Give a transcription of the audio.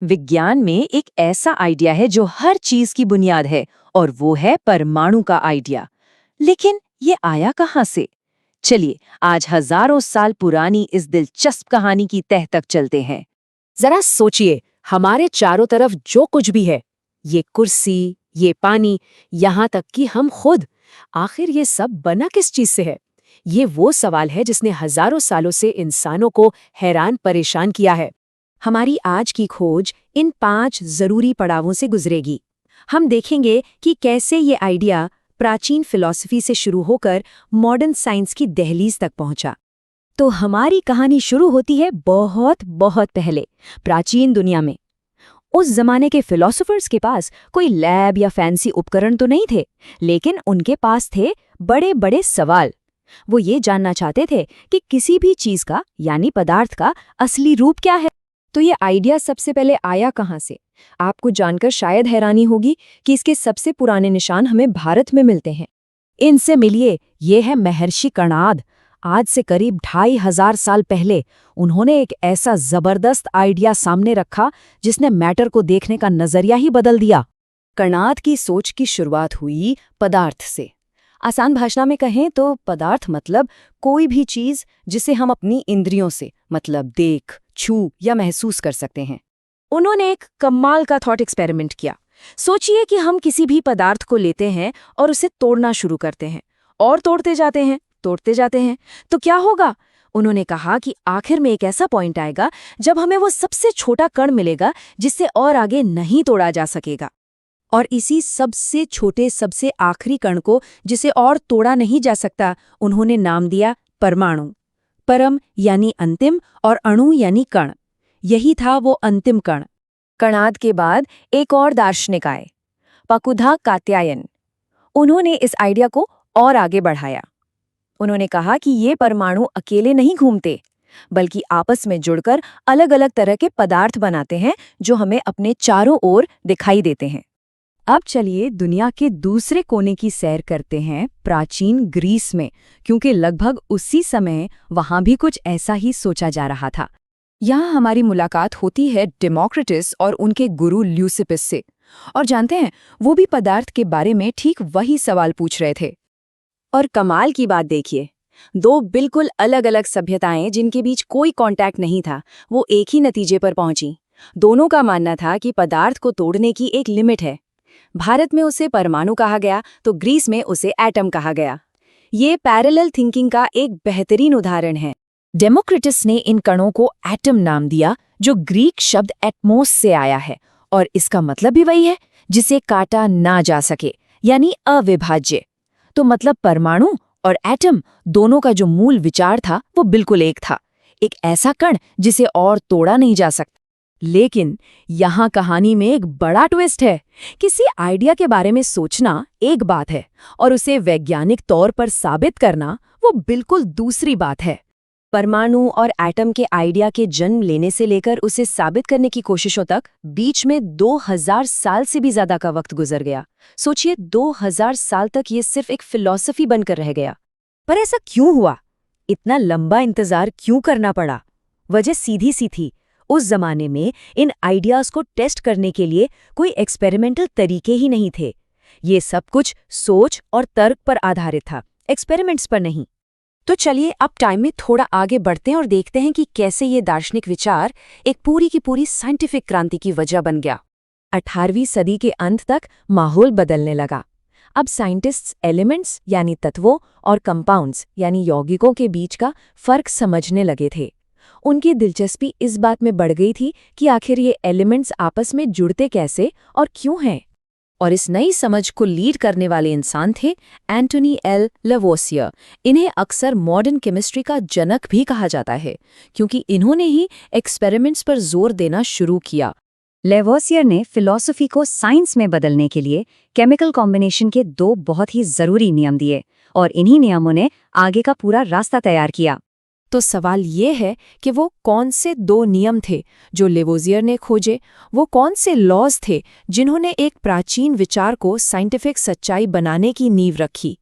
विज्ञान में एक ऐसा आइडिया है जो हर चीज की बुनियाद है, और वो है परमाणु का आइडिया। लेकिन ये आया कहाँ से? चलिए आज हजारों साल पुरानी इस दिलचस्प कहानी की तह तक चलते हैं। जरा सोचिए, हमारे चारों तरफ जो कुछ भी है, ये कुर्सी, ये पानी, यहाँ तक कि हम खुद, आखिर ये सब बना किस चीज से है? ये वो सवाल है जिसने हजारों सालों से इंसानों को हैरान परेशान किया है। हमारी आज की खोज इन 5 जरूरी पड़ावों से गुजरेगी। हम देखेंगे कि कैसे ये आइडिया प्राचीन फिलॉसफी से शुरू होकर मॉडर्न साइंस की दहलीज तक पहुंचा। तो हमारी कहानी शुरू होती है बहुत बहुत पहले, प्राचीन दुनिया में। उस जमाने के फिलोसोफर्स के पास कोई लैब या फैंसी उपकरण तो नहीं थे, लेकिन उनके पास थे बड़े बड़े सवाल। वो ये जानना चाहते थे कि किसी भी चीज का यानी पदार्थ का असली रूप क्या है। तो ये आइडिया सबसे पहले आया कहाँ से? आपको जानकर शायद हैरानी होगी कि इसके सबसे पुराने निशान हमें भारत में मिलते हैं। इनसे मिलिए, ये है महर्षि कणाद। आज से करीब 2500 साल पहले उन्होंने एक ऐसा जबरदस्त आइडिया सामने रखा जिसने मैटर को देखने का नजरिया ही बदल दिया। कणाद की सोच की शुरुआत हुई पदार्थ से। आसान भाषा में कहें तो पदार्थ मतलब कोई भी चीज जिसे हम अपनी इंद्रियों से, मतलब देख, छू या महसूस कर सकते हैं। उन्होंने एक कमाल का थॉट एक्सपेरिमेंट किया। सोचिए कि हम किसी भी पदार्थ को लेते हैं और उसे तोड़ना शुरू करते हैं, और तोड़ते जाते हैं, तो क्या होगा? उन्होंने कहा कि आखिर में एक ऐसा पॉइंट आएगा जब हमें वो सबसे छोटा कण मिलेगा जिससे और आगे नहीं तोड़ा जा सकेगा। और इसी सबसे छोटे, सबसे आखिरी कण को, जिसे और तोड़ा नहीं जा सकता, उन्होंने नाम दिया परमाणु। परम यानी अंतिम और अणु यानी कण। यही था वो अंतिम कण। कणाद के बाद एक और दार्शनिक आए, पकुधा कात्यायन। उन्होंने इस आइडिया को और आगे बढ़ाया। उन्होंने कहा कि ये परमाणु अकेले नहीं घूमते, बल्कि आपस में जुड़कर अलग अलग तरह के पदार्थ बनाते हैं जो हमें अपने चारों ओर दिखाई देते हैं। अब चलिए दुनिया के दूसरे कोने की सैर करते हैं, प्राचीन ग्रीस में, क्योंकि लगभग उसी समय वहां भी कुछ ऐसा ही सोचा जा रहा था। यहाँ हमारी मुलाकात होती है डेमोक्रिटस और उनके गुरु ल्यूसिपस से। और जानते हैं, वो भी पदार्थ के बारे में ठीक वही सवाल पूछ रहे थे। और कमाल की बात देखिए, 2 बिल्कुल अलग अलग सभ्यताएं जिनके बीच कोई कांटेक्ट नहीं था, वो एक ही नतीजे पर पहुंची। दोनों का मानना था कि पदार्थ को तोड़ने की एक लिमिट है। भारत में उसे परमाणु कहा गया, तो ग्रीस में उसे एटम कहा गया। ये पैरेलल थिंकिंग का एक बेहतरीन उदाहरण है। डेमोक्रिटस ने इन कणों को एटम नाम दिया, जो ग्रीक शब्द एटमोस से आया है, और इसका मतलब भी वही है, जिसे काटा ना जा सके, यानी अविभाज्य। तो मतलब परमाणु और एटम दोनों का जो मूल विचार था वो बिल्कुल एक था, एक ऐसा कण जिसे और तोड़ा नहीं जा सकता। लेकिन यहाँ कहानी में एक बड़ा ट्विस्ट है। किसी आइडिया के बारे में सोचना एक बात है, और उसे वैज्ञानिक तौर पर साबित करना वो बिल्कुल दूसरी बात है। परमाणु और एटम के आइडिया के जन्म लेने से लेकर उसे साबित करने की कोशिशों तक बीच में 2000 साल से भी ज्यादा का वक्त गुजर गया। सोचिए, 2000 साल तक ये सिर्फ एक फिलॉसफी बनकर रह गया। पर ऐसा क्यों हुआ? इतना लंबा इंतजार क्यों करना पड़ा? वजह सीधी सी थी, उस जमाने में इन आइडियाज को टेस्ट करने के लिए कोई एक्सपेरिमेंटल तरीके ही नहीं थे। ये सब कुछ सोच और तर्क पर आधारित था, एक्सपेरिमेंट्स पर नहीं। तो चलिए अब टाइम में थोड़ा आगे बढ़ते हैं और देखते हैं कि कैसे ये दार्शनिक विचार एक पूरी की पूरी साइंटिफिक क्रांति की वजह बन गया। 18वीं सदी के अंत तक माहौल बदलने लगा। अब साइंटिस्ट्स एलिमेंट्स यानी तत्वों और कंपाउंड्स यानी यौगिकों के बीच का फर्क समझने लगे थे। उनकी दिलचस्पी इस बात में बढ़ गई थी कि आखिर ये एलिमेंट्स आपस में जुड़ते कैसे और क्यों हैं। और इस नई समझ को लीड करने वाले इंसान थे एंटोनी एल लेवोसियर। इन्हें अक्सर मॉडर्न केमिस्ट्री का जनक भी कहा जाता है, क्योंकि इन्होंने ही एक्सपेरिमेंट्स पर जोर देना शुरू किया। लेवोसियर ने फिलॉसफी को साइंस में बदलने के लिए केमिकल कॉम्बिनेशन के 2 बहुत ही जरूरी नियम दिए, और इन्हीं नियमों ने आगे का पूरा रास्ता तैयार किया। तो सवाल ये है कि वो कौन से 2 नियम थे जो लेवोसियर ने खोजे? वो कौन से लॉज थे जिन्होंने एक प्राचीन विचार को साइंटिफिक सच्चाई बनाने की नींव रखी?